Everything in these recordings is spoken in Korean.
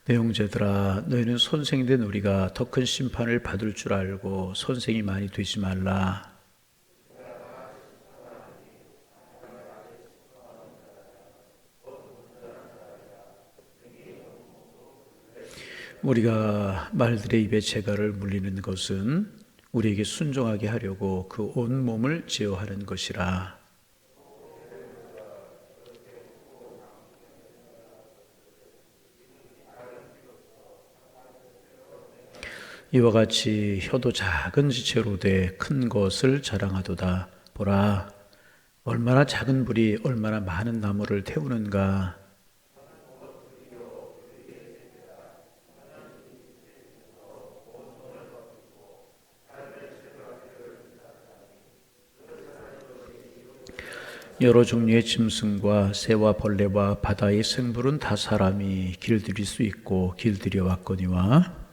내 형제들아, 너희는 선생된 우리가 더 큰 심판을 받을 줄 알고 선생이 많이 되지 말라. 우리가 말들의 입에 재갈을 물리는 것은 우리에게 순종하게 하려고 그 온 몸을 제어하는 것이라. 이와 같이 혀도 작은 지체로 돼 큰 것을 자랑하도다. 보라, 얼마나 작은 불이 얼마나 많은 나무를 태우는가. 여러 종류의 짐승과 새와 벌레와 바다의 생물은 다 사람이 길들일 수 있고 길들여 왔거니와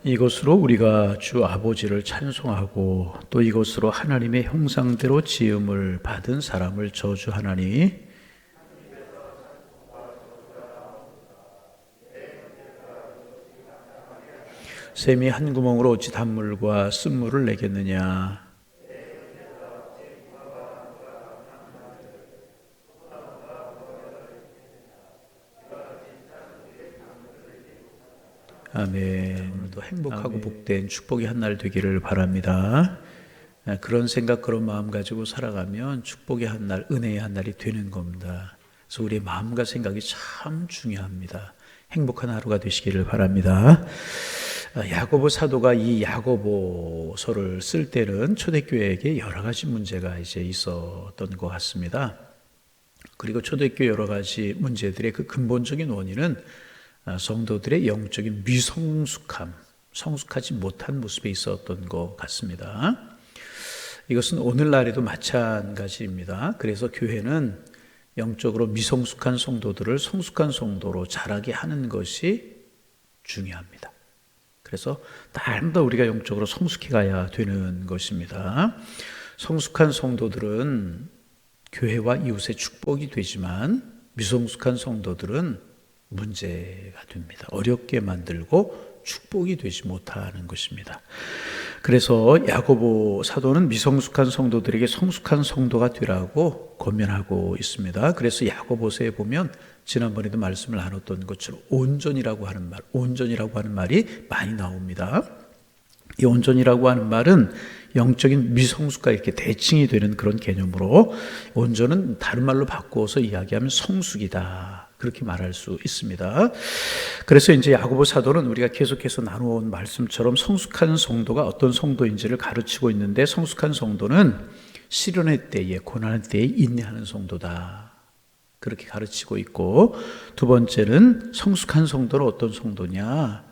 이것으로 우리가 주 아버지를 찬송하고 또 이것으로 하나님의 형상대로 지음을 받은 사람을 저주하나니 샘이 한 구멍으로 어찌 단물과 쓴물을 내겠느냐. 아멘. 오늘도 행복하고 복된 축복의 한 날 되기를 바랍니다. 그런 생각, 그런 마음 가지고 살아가면 축복의 한 날, 은혜의 한 날이 되는 겁니다. 그래서 우리의 마음과 생각이 참 중요합니다. 행복한 하루가 되시기를 바랍니다. 야고보 사도가 이 야고보서를 쓸 때는 초대교회에게 여러 가지 문제가 이제 있었던 것 같습니다. 그리고 초대교회 여러 가지 문제들의 그 근본적인 원인은 성도들의 영적인 미성숙함, 성숙하지 못한 모습에 있었던 것 같습니다. 이것은 오늘날에도 마찬가지입니다. 그래서 교회는 영적으로 미성숙한 성도들을 성숙한 성도로 자라게 하는 것이 중요합니다. 그래서 날마다 우리가 영적으로 성숙해 가야 되는 것입니다. 성숙한 성도들은 교회와 이웃의 축복이 되지만 미성숙한 성도들은 문제가 됩니다. 어렵게 만들고 축복이 되지 못하는 것입니다. 그래서 야고보 사도는 미성숙한 성도들에게 성숙한 성도가 되라고 권면하고 있습니다. 그래서 야고보서에 보면 지난번에도 말씀을 나눴던 것처럼 온전이라고 하는 말이 많이 나옵니다. 이 온전이라고 하는 말은 영적인 미성숙과 이렇게 대칭이 되는 그런 개념으로 온전은 다른 말로 바꾸어서 이야기하면 성숙이다. 그렇게 말할 수 있습니다. 그래서 이제 야고보 사도는 우리가 계속해서 나누어온 말씀처럼 성숙한 성도가 어떤 성도인지를 가르치고 있는데 성숙한 성도는 시련의 때에, 고난의 때에 인내하는 성도다. 그렇게 가르치고 있고 두 번째는 성숙한 성도는 어떤 성도냐?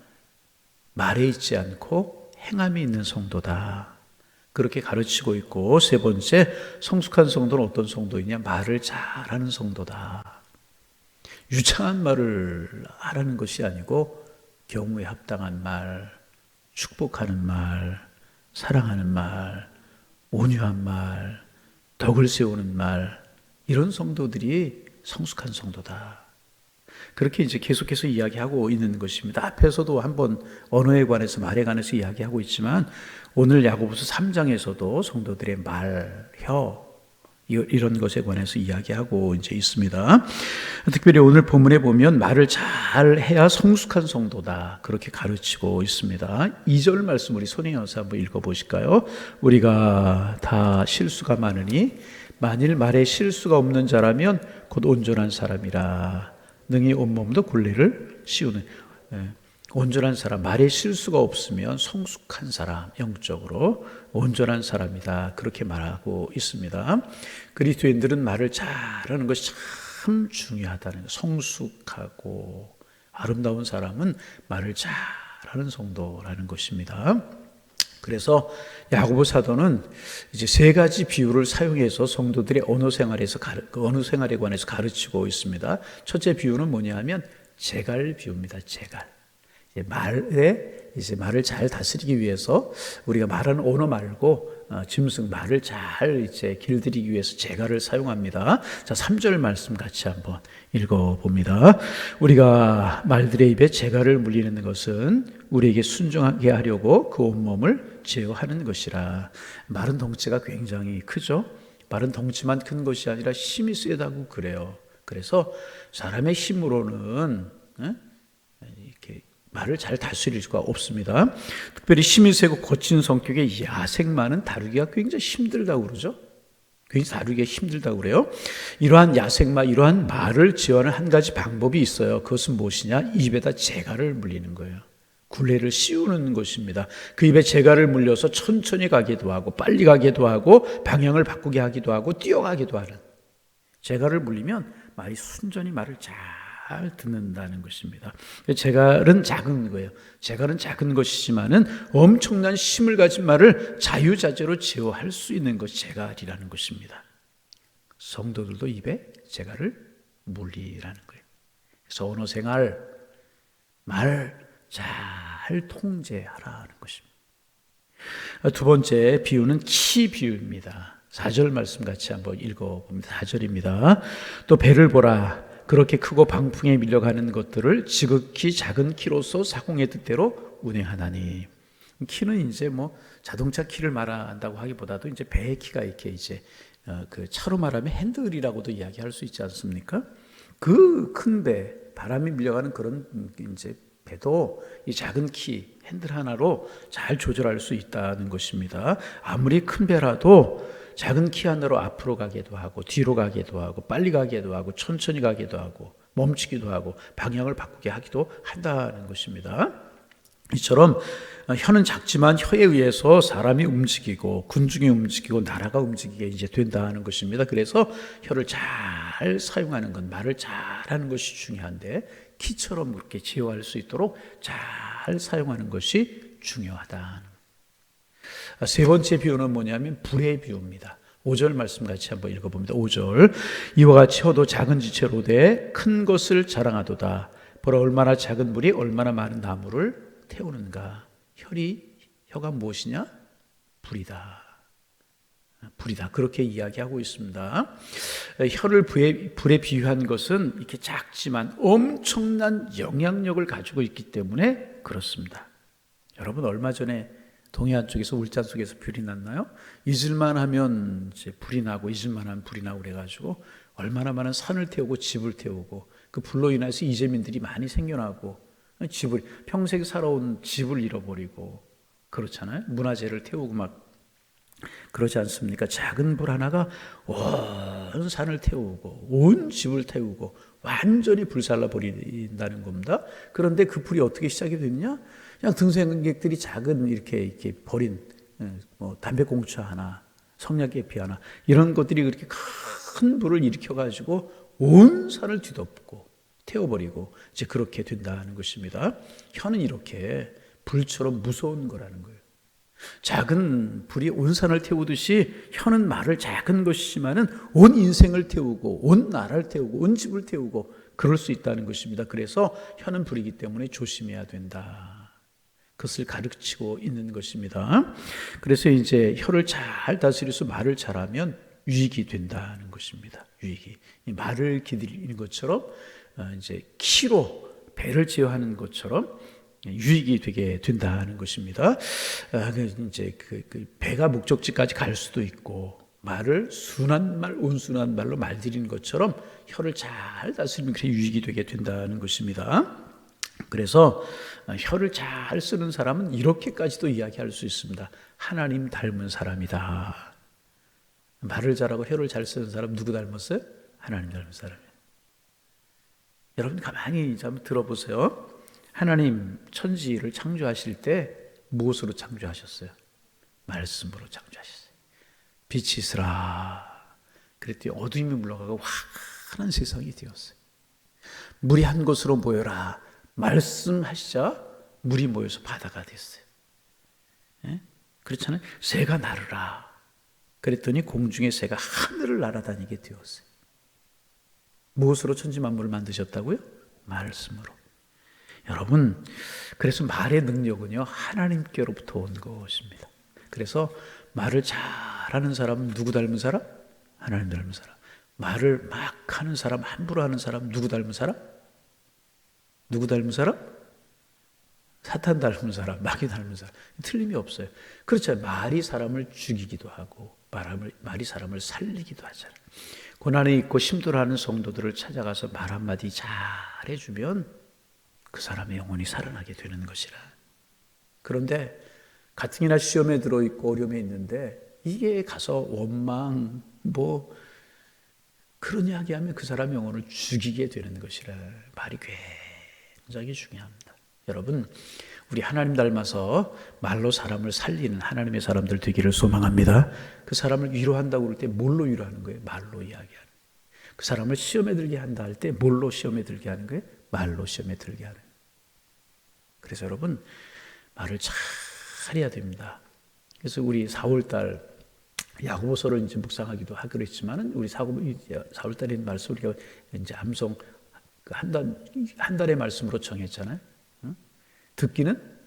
말에 있지 않고 행함이 있는 성도다. 그렇게 가르치고 있고 세 번째 성숙한 성도는 어떤 성도이냐? 말을 잘하는 성도다. 유창한 말을 하라는 것이 아니고 경우에 합당한 말, 축복하는 말, 사랑하는 말, 온유한 말, 덕을 세우는 말, 이런 성도들이 성숙한 성도다. 그렇게 이제 계속해서 이야기하고 있는 것입니다. 앞에서도 한번 언어에 관해서 말에 관해서 이야기하고 있지만 오늘 야고보서 3장에서도 성도들의 말, 혀 이런 것에 관해서 이야기하고 이제 있습니다. 특별히 오늘 본문에 보면 말을 잘 해야 성숙한 성도다. 그렇게 가르치고 있습니다. 2절 말씀 우리 손혜연사 한번 읽어보실까요? 우리가 다 실수가 많으니 만일 말에 실수가 없는 자라면 곧 온전한 사람이라. 능히 온몸도 굴레를 씌우는 온전한 사람, 말에 실수가 없으면 성숙한 사람, 영적으로 온전한 사람이다. 그렇게 말하고 있습니다. 그리스도인들은 말을 잘하는 것이 참 중요하다는, 성숙하고 아름다운 사람은 말을 잘하는 성도라는 것입니다. 그래서 야고보 사도는 이제 세 가지 비유를 사용해서 성도들의 언어 생활에 관해서 가르치고 있습니다. 첫째 비유는 뭐냐 하면 재갈 비유입니다. 재갈. 말을 잘 다스리기 위해서 우리가 말하는 언어 말고 짐승 말을 잘 이제 길들이기 위해서 제갈을 사용합니다. 자, 3절 말씀 같이 한번 읽어봅니다. 우리가 말들의 입에 제갈을 물리는 것은 우리에게 순종하게 하려고 그 온몸을 제어하는 것이라. 말은 덩치가 굉장히 크죠. 말은 덩치만 큰 것이 아니라 힘이 세다고 그래요. 그래서 사람의 힘으로는 이렇게 말을 잘 다스릴 수가 없습니다. 특별히 힘이 세고 거친 성격의 야생마는 다루기가 굉장히 힘들다고 그러죠. 굉장히 다루기가 힘들다고 그래요. 이러한 야생마, 이러한 말을 제어하는 한 가지 방법이 있어요. 그것은 무엇이냐? 입에다 제갈을 물리는 거예요. 굴레를 씌우는 것입니다. 그 입에 제갈을 물려서 천천히 가기도 하고 빨리 가기도 하고 방향을 바꾸게 하기도 하고 뛰어가기도 하는, 제갈을 물리면 말이 순전히 말을 잘 듣는다는 것입니다. 제갈은 작은 거예요. 제갈은 작은 것이지만은 엄청난 힘을 가진 말을 자유자재로 제어할 수 있는 것이 제갈이라는 것입니다. 성도들도 입에 제갈을 물리라는 거예요. 그래서 언어 생활, 말 잘 통제하라는 것입니다. 두 번째 비유는 키 비유입니다. 4절 말씀 같이 한번 읽어봅니다. 4절입니다. 또 배를 보라. 그렇게 크고 방풍에 밀려가는 것들을 지극히 작은 키로서 사공의 뜻대로 운행하나니. 키는 이제 뭐 자동차 키를 말한다고 하기보다도 이제 배의 키가 이렇게 이제 그 차로 말하면 핸들이라고도 이야기할 수 있지 않습니까? 그 큰 배, 바람이 밀려가는 그런 이제 배도 이 작은 키, 핸들 하나로 잘 조절할 수 있다는 것입니다. 아무리 큰 배라도 작은 키 하나로 앞으로 가기도 하고 뒤로 가기도 하고 빨리 가기도 하고 천천히 가기도 하고 멈추기도 하고 방향을 바꾸게 하기도 한다는 것입니다. 이처럼 혀는 작지만 혀에 의해서 사람이 움직이고 군중이 움직이고 나라가 움직이게 이제 된다는 것입니다. 그래서 혀를 잘 사용하는 것, 말을 잘하는 것이 중요한데 키처럼 그렇게 제어할 수 있도록 잘 사용하는 것이 중요하다. 세 번째 비유는 뭐냐면 불의 비유입니다. 5절 말씀 같이 한번 읽어봅니다. 5절 이와 같이 혀도 작은 지체로 돼 큰 것을 자랑하도다. 보라 얼마나 작은 불이 얼마나 많은 나무를 태우는가. 혀가 무엇이냐? 불이다. 불이다. 그렇게 이야기하고 있습니다. 혀를 불에 비유한 것은 이렇게 작지만 엄청난 영향력을 가지고 있기 때문에 그렇습니다. 여러분 얼마 전에 동해안 쪽에서 울산 속에서 불이 났나요? 잊을만 하면 이제 불이 나고 잊을만 하면 불이 나고 그래가지고 얼마나 많은 산을 태우고 집을 태우고 그 불로 인해서 이재민들이 많이 생겨나고 집을 평생 살아온 집을 잃어버리고 그렇잖아요. 문화재를 태우고 막 그러지 않습니까? 작은 불 하나가 온 산을 태우고 온 집을 태우고 완전히 불살라 버린다는 겁니다. 그런데 그 불이 어떻게 시작이 됐냐? 그냥 등산객들이 작은 이렇게 버린 뭐 담배꽁초 하나, 성냥개피 하나 이런 것들이 그렇게 큰 불을 일으켜 가지고 온 산을 뒤덮고 태워버리고 이제 그렇게 된다는 것입니다. 혀는 이렇게 불처럼 무서운 거라는 거예요. 작은 불이 온 산을 태우듯이 혀는 말을 작은 것이지만은 온 인생을 태우고 온 나라를 태우고 온 집을 태우고 그럴 수 있다는 것입니다. 그래서 혀는 불이기 때문에 조심해야 된다. 그것을 가르치고 있는 것입니다. 그래서 이제 혀를 잘 다스려서 말을 잘하면 유익이 된다는 것입니다. 유익이. 말을 기르는 것처럼 이제 키로 배를 제어하는 것처럼 유익이 되게 된다는 것입니다. 이제 그 배가 목적지까지 갈 수도 있고 말을 순한 말, 온순한 말로 말들이는 것처럼 혀를 잘 다스리면 그렇게 유익이 되게 된다는 것입니다. 그래서 혀를 잘 쓰는 사람은 이렇게까지도 이야기할 수 있습니다. 하나님 닮은 사람이다. 말을 잘하고 혀를 잘 쓰는 사람 누구 닮았어요? 하나님 닮은 사람이에요. 여러분 가만히 한번 들어보세요. 하나님 천지를 창조하실 때 무엇으로 창조하셨어요? 말씀으로 창조하셨어요. 빛이 있으라. 그랬더니 어둠이 물러가고 환한 세상이 되었어요. 물이 한 곳으로 모여라. 말씀하시자 물이 모여서 바다가 됐어요. 그렇잖아요. 새가 나르라. 그랬더니 공중의 새가 하늘을 날아다니게 되었어요. 무엇으로 천지 만물을 만드셨다고요? 말씀으로. 여러분, 그래서 말의 능력은요 하나님께로부터 온 것입니다. 그래서 말을 잘하는 사람은 누구 닮은 사람? 하나님 닮은 사람. 말을 막 하는 사람, 함부로 하는 사람 누구 닮은 사람? 누구 닮은 사람? 사탄 닮은 사람, 마귀 닮은 사람. 틀림이 없어요. 그렇죠. 말이 사람을 죽이기도 하고 말이 사람을 살리기도 하잖아요. 고난이 있고 힘들어하는 성도들을 찾아가서 말 한마디 잘해주면 그 사람의 영혼이 살아나게 되는 것이라. 그런데 가뜩이나 시험에 들어있고 어려움에 있는데 이게 가서 원망 그런 이야기하면 그 사람의 영혼을 죽이게 되는 것이라. 말이 굉장히 중요합니다. 여러분, 우리 하나님 닮아서 말로 사람을 살리는 하나님의 사람들 되기를 소망합니다. 그 사람을 위로한다고 그럴 때 뭘로 위로하는 거예요? 말로 이야기하는. 그 사람을 시험에 들게 한다 할 때 뭘로 시험에 들게 하는 거예요? 말로 시험에 들게 하는. 그래서 여러분, 말을 잘 해야 됩니다. 그래서 우리 4월달 야고보서를 이제 묵상하기도 하기로 했지만은 우리 4월달에 있는 말씀 우리가 이제 암송 한 달의 말씀으로 정했잖아요. 듣기는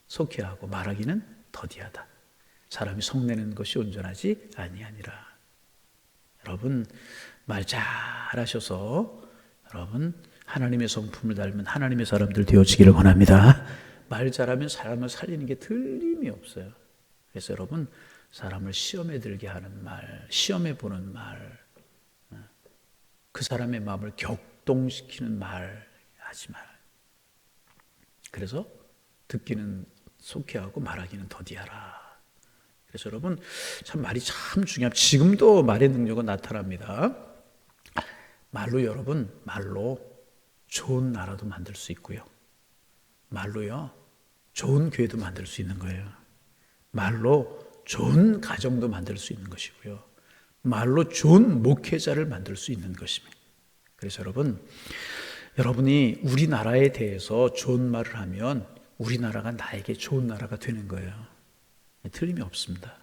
속히하고 말하기는 더디하다. 사람이 성내는 것이 온전하지 아니하니라. 여러분, 말 잘하셔서 여러분 하나님의 성품을 닮은 하나님의 사람들 되어지기를 원합니다. 말 잘하면 사람을 살리는 게 틀림이 없어요. 그래서 여러분, 사람을 시험에 들게 하는 말, 시험에 보는 말, 그 사람의 마음을 격동시키는 말 하지 말아요. 그래서 듣기는 속히하고 말하기는 더디하라. 그래서 여러분, 참 말이 참 중요합니다. 지금도 말의 능력은 나타납니다. 말로 좋은 나라도 만들 수 있고요. 말로요, 좋은 교회도 만들 수 있는 거예요. 말로 좋은 가정도 만들 수 있는 것이고요. 말로 좋은 목회자를 만들 수 있는 것입니다. 그래서 여러분이 우리나라에 대해서 좋은 말을 하면 우리나라가 나에게 좋은 나라가 되는 거예요. 틀림이 없습니다.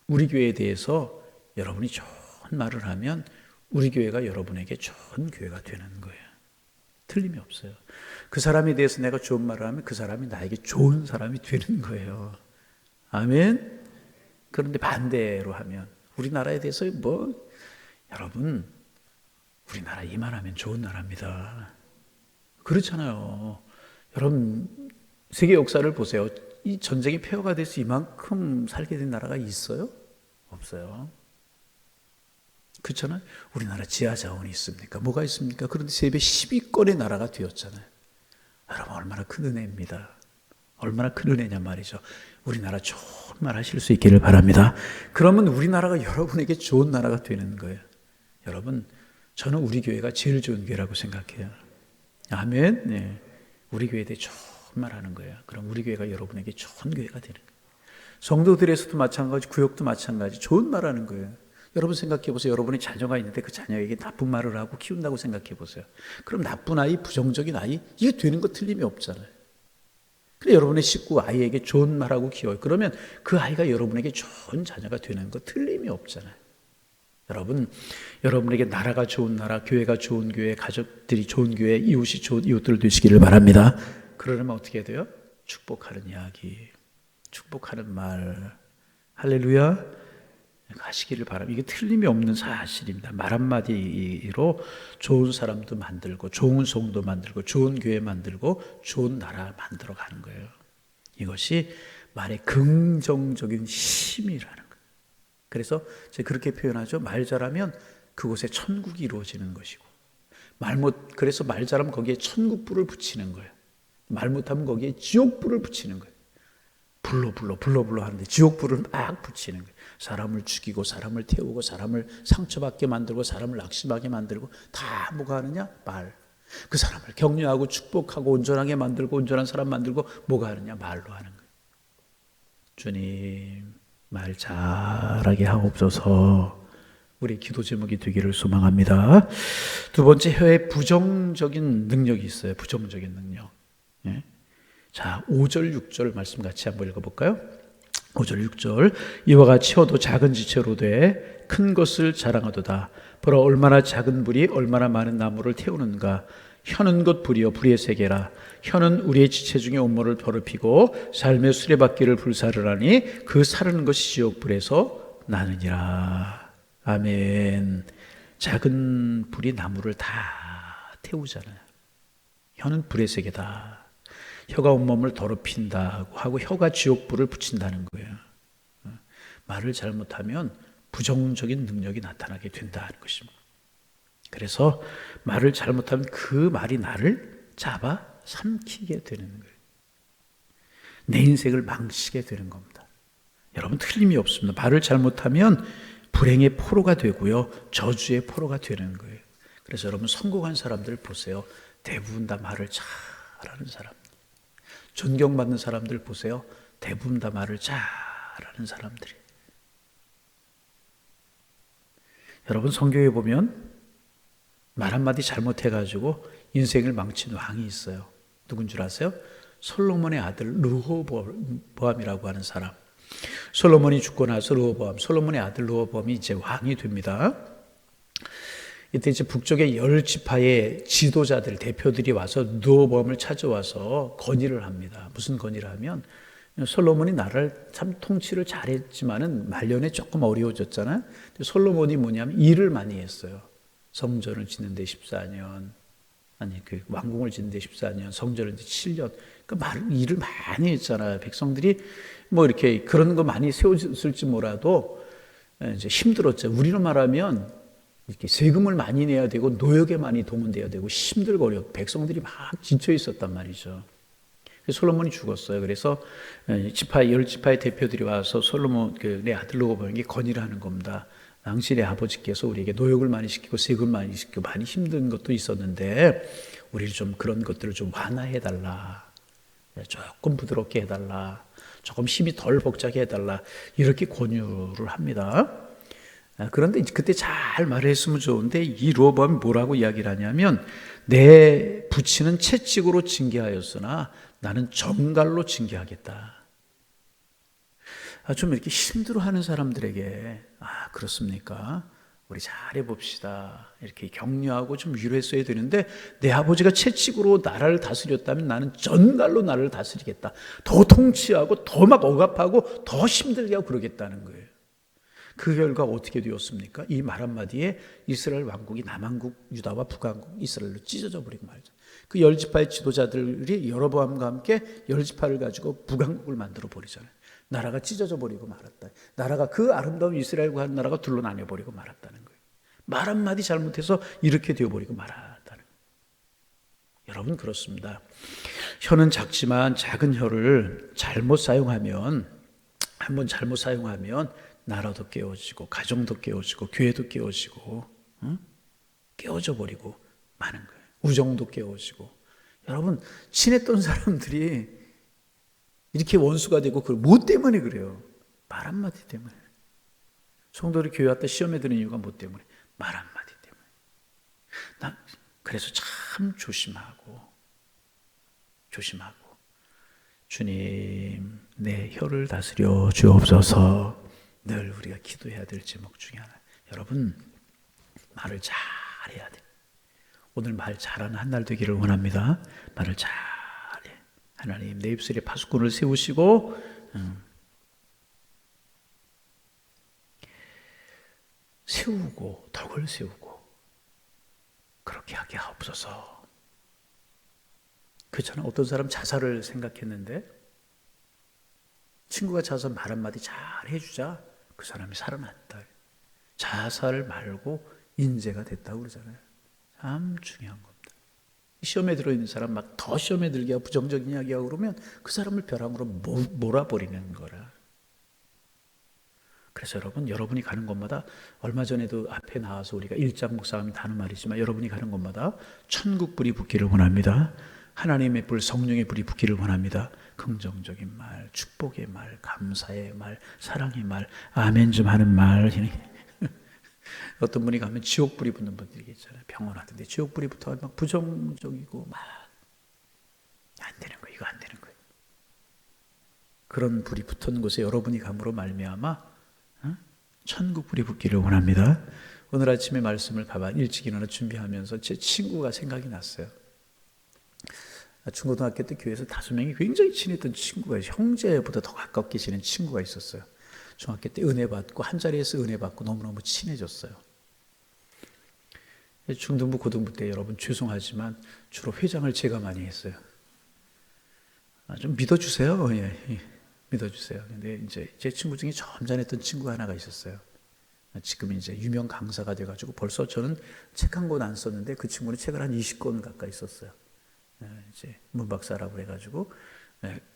우리 교회에 대해서 여러분이 좋은 말을 하면 우리 교회가 여러분에게 좋은 교회가 되는 거예요. 틀림이 없어요. 그 사람에 대해서 내가 좋은 말을 하면 그 사람이 나에게 좋은 사람이 되는 거예요. 아멘. 그런데 반대로 하면 우리나라에 대해서 여러분, 우리나라 이만하면 좋은 나라입니다. 그렇잖아요. 여러분, 세계 역사를 보세요. 이 전쟁이 폐허가 돼서 이만큼 살게 된 나라가 있어요? 없어요. 그렇잖아요. 우리나라 지하 자원이 있습니까? 뭐가 있습니까? 그런데 세계 10위권의 나라가 되었잖아요. 여러분, 얼마나 큰 은혜입니다. 얼마나 큰 은혜냐 말이죠. 우리나라 좋은 말 하실 수 있기를 바랍니다. 그러면 우리나라가 여러분에게 좋은 나라가 되는 거예요. 여러분, 저는 우리 교회가 제일 좋은 교회라고 생각해요. 아멘. 네. 우리 교회에 대해 좋은 말 하는 거예요. 그럼 우리 교회가 여러분에게 좋은 교회가 되는 거예요. 성도들에서도 마찬가지, 구역도 마찬가지, 좋은 말 하는 거예요. 여러분 생각해 보세요. 여러분의 자녀가 있는데 그 자녀에게 나쁜 말을 하고 키운다고 생각해 보세요. 그럼 나쁜 아이, 부정적인 아이, 이게 되는 거 틀림이 없잖아요. 그래, 여러분의 식구 아이에게 좋은 말하고 키워요. 그러면 그 아이가 여러분에게 좋은 자녀가 되는 거 틀림이 없잖아요. 여러분, 여러분에게 나라가 좋은 나라, 교회가 좋은 교회, 가족들이 좋은 교회, 이웃이 좋은 이웃들 되시기를 바랍니다. 그러려면 어떻게 돼요? 축복하는 이야기, 축복하는 말, 할렐루야 하시기를 바랍니다. 이게 틀림이 없는 사실입니다. 말 한마디로 좋은 사람도 만들고 좋은 성도 만들고 좋은 교회 만들고 좋은 나라 만들어 가는 거예요. 이것이 말의 긍정적인 힘이라는 거예요. 그래서 제가 그렇게 표현하죠. 말 잘하면 그곳에 천국이 이루어지는 것이고, 그래서 말 잘하면 거기에 천국불을 붙이는 거예요. 말 못하면 거기에 지옥불을 붙이는 거예요. 불러 하는데 지옥불을 막 붙이는 거예요. 사람을 죽이고 사람을 태우고 사람을 상처받게 만들고 사람을 낙심하게 만들고 다 뭐가 하느냐? 말. 그 사람을 격려하고 축복하고 온전하게 만들고 온전한 사람 만들고 뭐가 하느냐? 말로 하는 거예요. 주님, 말 잘하게 하옵소서. 우리 기도 제목이 되기를 소망합니다. 두 번째, 혀에 부정적인 능력이 있어요. 부정적인 능력. 예? 자, 5절 6절 말씀 같이 한번 읽어볼까요? 5절 6절 이와 같이 혀도 작은 지체로 돼 큰 것을 자랑하도다. 보라, 얼마나 작은 불이 얼마나 많은 나무를 태우는가. 혀는 곧 불이요 불의 세계라. 혀는 우리의 지체 중에 온몸을 더럽히고 삶의 수레바퀴를 불사르라니 그 사르는 것이 지옥불에서 나느니라. 아멘. 작은 불이 나무를 다 태우잖아요. 혀는 불의 세계다. 혀가 온몸을 더럽힌다고 하고 혀가 지옥불을 붙인다는 거예요. 말을 잘못하면 부정적인 능력이 나타나게 된다는 것입니다. 그래서 말을 잘못하면 그 말이 나를 잡아 삼키게 되는 거예요. 내 인생을 망치게 되는 겁니다. 여러분 틀림이 없습니다. 말을 잘못하면 불행의 포로가 되고요. 저주의 포로가 되는 거예요. 그래서 여러분 성공한 사람들 보세요. 대부분 다 말을 잘하는 사람. 존경받는 사람들 보세요. 대부분 다 말을 잘하는 사람들이에요. 여러분 성경에 보면 말 한마디 잘못해가지고 인생을 망친 왕이 있어요. 누군 줄 아세요? 솔로몬의 아들 르호보암이라고 하는 사람. 솔로몬이 죽고 나서 솔로몬의 아들 르호보암이 이제 왕이 됩니다. 이때 이제 북쪽의 10지파의 지도자들, 대표들이 와서 르호보암을 찾아와서 건의를 합니다. 무슨 건의를 하면 솔로몬이 나라를 참 통치를 잘했지만은 말년에 조금 어려워졌잖아요. 솔로몬이 뭐냐면 일을 많이 했어요. 성전을 짓는데 14년, 아니 그 왕궁을 짓는데 14년, 성전을 7년. 그러니까 일을 많이 했잖아요. 백성들이 뭐 이렇게 그런 거 많이 세웠을지 몰라도 이제 힘들었죠. 우리로 말하면 이렇게 세금을 많이 내야 되고 노역에 많이 동원돼야 되고 힘들고 어려워. 백성들이 막 지쳐 있었단 말이죠. 솔로몬이 죽었어요. 그래서 10지파의 대표들이 와서 솔로몬 내 아들 르호보암에게 건의를 하는 겁니다. 당신의 아버지께서 우리에게 노역을 많이 시키고 세금을 많이 시키고 많이 힘든 것도 있었는데 우리를 좀 그런 것들을 좀 완화해달라. 조금 부드럽게 해달라. 조금 힘이 덜 벅차게 해달라. 이렇게 권유를 합니다. 그런데 그때 잘 말을 했으면 좋은데 이 르호보암이 뭐라고 이야기를 하냐면 내 부친은 채찍으로 징계하였으나 나는 정갈로 징계하겠다. 좀 이렇게 힘들어하는 사람들에게 그렇습니까? 우리 잘해봅시다. 이렇게 격려하고 좀 위로했어야 되는데 내 아버지가 채찍으로 나라를 다스렸다면 나는 전갈로 나라를 다스리겠다. 더 통치하고 더 막 억압하고 더 힘들게 하고 그러겠다는 거예요. 그 결과 어떻게 되었습니까? 이 말 한마디에 이스라엘 왕국이 남왕국 유다와 북왕국 이스라엘로 찢어져 버리고 말죠. 그 10지파의 지도자들이 여로보암과 함께 10지파를 가지고 북왕국을 만들어 버리잖아요. 나라가 찢어져 버리고 말았다. 나라가 그 아름다운 이스라엘과 한 나라가 둘로 나뉘어 버리고 말았다는 거예요. 말 한마디 잘못해서 이렇게 되어 버리고 말았다는 거예요. 여러분 그렇습니다. 혀는 작지만 작은 혀를 잘못 사용하면 한번 잘못 사용하면 나라도 깨어지고 가정도 깨어지고 교회도 깨어지고 깨어져 버리고 마는 거예요. 우정도 깨어지고. 여러분 친했던 사람들이 이렇게 원수가 되고 뭐 때문에 그래요? 말 한마디 때문에. 성도들이 교회 왔다 시험에 드는 이유가 뭐 때문에? 말 한마디 때문에. 그래서 참 조심하고 주님 내 혀를 다스려 주옵소서. 늘 우리가 기도해야 될 제목 중에 하나. 여러분 말을 잘해야 돼. 오늘 말 잘하는 한 날 되기를 원합니다. 말을 잘해. 하나님 내 입술에 파수꾼을 세우시고 세우고 덕을 세우고 그렇게 하게 하옵소서. 그전에 어떤 사람 자살을 생각했는데 친구가 자살 말 한마디 잘 해주자 그 사람이 살아났다. 자살 말고 인재가 됐다고 그러잖아요. 참 중요한 겁니다. 시험에 들어있는 사람 막 더 시험에 들게 하고 부정적인 이야기하고 그러면 그 사람을 벼랑으로 몰아버리는 거라. 그래서 여러분이 가는 곳마다 얼마 전에도 앞에 나와서 우리가 일장 묵상하면 하는 말이지만 여러분이 가는 곳마다 천국 불이 붙기를 원합니다. 하나님의 불, 성령의 불이 붙기를 원합니다. 긍정적인 말, 축복의 말, 감사의 말, 사랑의 말, 아멘 좀 하는 말. 어떤 분이 가면 지옥불이 붙는 분들이 있잖아요. 병원 왔는데 지옥불이 붙어서 막 부정적이고 막 안 되는 거예요. 이거 안 되는 거예요. 그런 불이 붙은 곳에 여러분이 감으로 말미암아 천국 불이 붙기를 원합니다. 오늘 아침에 말씀을 가만 일찍 일어나 준비하면서 제 친구가 생각이 났어요. 중고등학교 때 교회에서 5명이 굉장히 친했던 친구가 형제보다 더 가깝게 지낸 친구가 있었어요. 중학교 때 은혜 받고 한 자리에서 은혜 받고 너무너무 친해졌어요. 중등부 고등부 때 여러분 죄송하지만 주로 회장을 제가 많이 했어요. 좀 믿어주세요. 예, 믿어주세요. 근데 이제 제 친구 중에 점잖았던 친구가 하나가 있었어요. 지금 이제 유명 강사가 돼가지고 벌써 저는 책 한 권 안 썼는데 그 친구는 책을 한 20권 가까이 썼어요. 이제 문박사라고 해가지고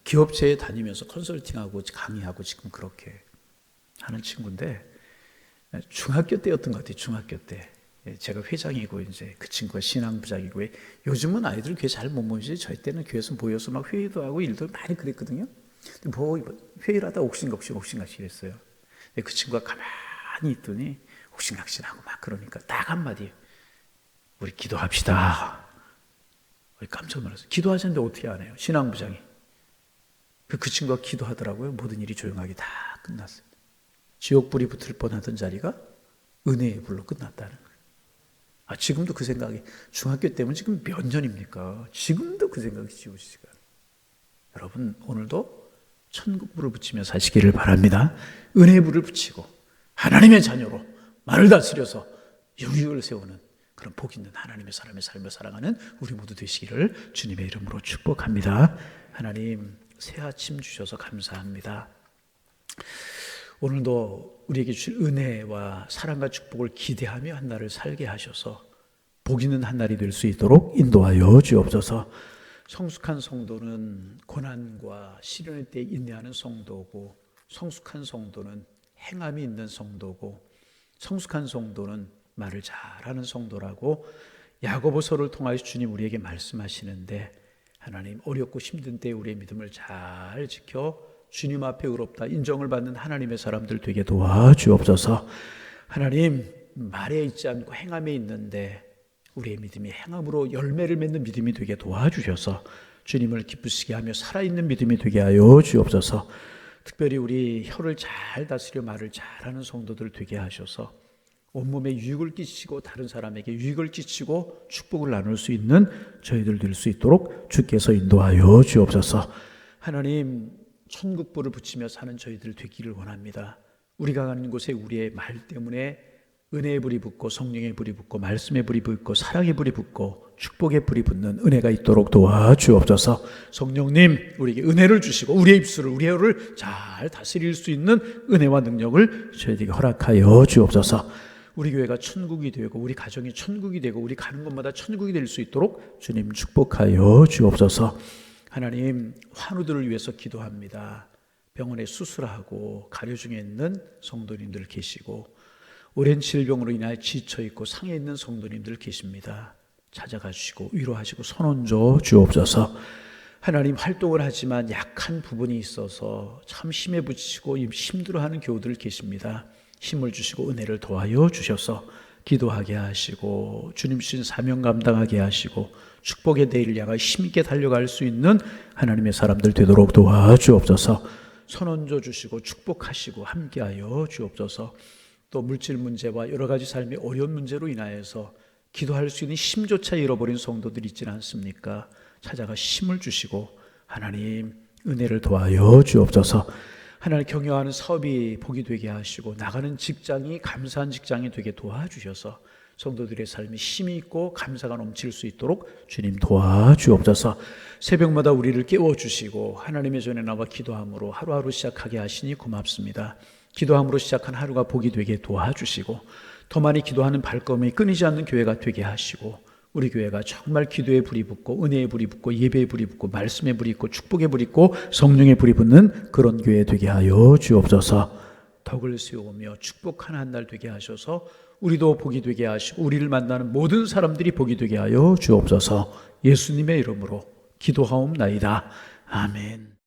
기업체에 다니면서 컨설팅하고 강의하고 지금 그렇게 하는 친구인데 중학교 때였던 것 같아요. 중학교 때 제가 회장이고 이제 그 친구가 신앙부장이고 요즘은 아이들 교회 잘 못 모이지 저희 때는 교회에서 모여서 막 회의도 하고 일도 많이 그랬거든요. 뭐 회의를 하다 옥신각신 했어요. 그 친구가 가만히 있더니 옥신각신하고 막 그러니까 딱 한마디 우리 기도합시다. 우리 깜짝 놀랐어요. 기도하자는데 어떻게 안 해요? 신앙부장이. 그 친구가 기도하더라고요. 모든 일이 조용하게 다 끝났어요. 지옥불이 붙을 뻔하던 자리가 은혜의 불로 끝났다는 거예요. 지금도 그 생각이 중학교 때면 지금 몇 년입니까? 지금도 그 생각이 지워지지가 않아요. 여러분 오늘도 천국불을 붙이며 사시기를 바랍니다. 은혜의 불을 붙이고 하나님의 자녀로 말을 다스려서 유익을 세우는 그런 복 있는 하나님의 사람의 삶을 살아가는 우리 모두 되시기를 주님의 이름으로 축복합니다. 하나님 새 아침 주셔서 감사합니다. 오늘도 우리에게 주실 은혜와 사랑과 축복을 기대하며 한 날을 살게 하셔서 복 있는 한 날이 될 수 있도록 인도하여 주옵소서. 성숙한 성도는 고난과 시련의 때에 인내하는 성도고, 성숙한 성도는 행함이 있는 성도고, 성숙한 성도는 말을 잘하는 성도라고 야고보서를 통하여 주님 우리에게 말씀하시는데, 하나님 어렵고 힘든 때에 우리의 믿음을 잘 지켜 주님 앞에 의롭다 인정을 받는 하나님의 사람들 되게 도와주옵소서. 하나님 말에 있지 않고 행함에 있는데 우리의 믿음이 행함으로 열매를 맺는 믿음이 되게 도와주셔서 주님을 기쁘시게 하며 살아있는 믿음이 되게 하여 주옵소서. 특별히 우리 혀를 잘 다스려 말을 잘하는 성도들 되게 하셔서 온몸에 유익을 끼치고 다른 사람에게 유익을 끼치고 축복을 나눌 수 있는 저희들 될 수 있도록 주께서 인도하여 주옵소서. 하나님 천국불을 붙이며 사는 저희들 되기를 원합니다. 우리가 가는 곳에 우리의 말 때문에 은혜의 불이 붙고 성령의 불이 붙고 말씀의 불이 붙고 사랑의 불이 붙고 축복의 불이 붙는 은혜가 있도록 도와주옵소서. 성령님 우리에게 은혜를 주시고 우리의 입술을 우리의 혀를 잘 다스릴 수 있는 은혜와 능력을 저희에게 허락하여 주옵소서. 우리 교회가 천국이 되고 우리 가정이 천국이 되고 우리 가는 곳마다 천국이 될 수 있도록 주님 축복하여 주옵소서. 하나님 환우들을 위해서 기도합니다. 병원에 수술하고 가려 중에 있는 성도님들 계시고 오랜 질병으로 인하여 지쳐있고 상해 있는 성도님들 계십니다. 찾아가 주시고 위로하시고 손얹어 주옵소서. 하나님 활동을 하지만 약한 부분이 있어서 참 힘에 부치고 힘들어하는 교우들 계십니다. 힘을 주시고 은혜를 도와여 주셔서 기도하게 하시고 주님 주신 사명 감당하게 하시고 축복의 내일을 향하여 힘있게 달려갈 수 있는 하나님의 사람들 되도록 도와주옵소서. 손얹어 주시고 축복하시고 함께하여 주옵소서. 또 물질 문제와 여러 가지 삶의 어려운 문제로 인하여서 기도할 수 있는 힘조차 잃어버린 성도들이 있지는 않습니까? 찾아가 힘을 주시고 하나님 은혜를 도와여 주옵소서. 하나님 경영하는 사업이 복이 되게 하시고 나가는 직장이 감사한 직장이 되게 도와주셔서 성도들의 삶이 힘이 있고 감사가 넘칠 수 있도록 주님 도와주옵소서. 새벽마다 우리를 깨워주시고 하나님의 전에 나와 기도함으로 하루하루 시작하게 하시니 고맙습니다. 기도함으로 시작한 하루가 복이 되게 도와주시고 더 많이 기도하는 발걸음이 끊이지 않는 교회가 되게 하시고 우리 교회가 정말 기도의 불이 붙고 은혜의 불이 붙고 예배의 불이 붙고 말씀의 불이 있고 축복의 불이 있고 성령의 불이 붙는 그런 교회 되게 하여 주옵소서. 덕을 세우며 축복하는 한 날 되게 하셔서 우리도 복이 되게 하시고 우리를 만나는 모든 사람들이 복이 되게 하여 주옵소서. 예수님의 이름으로 기도하옵나이다. 아멘.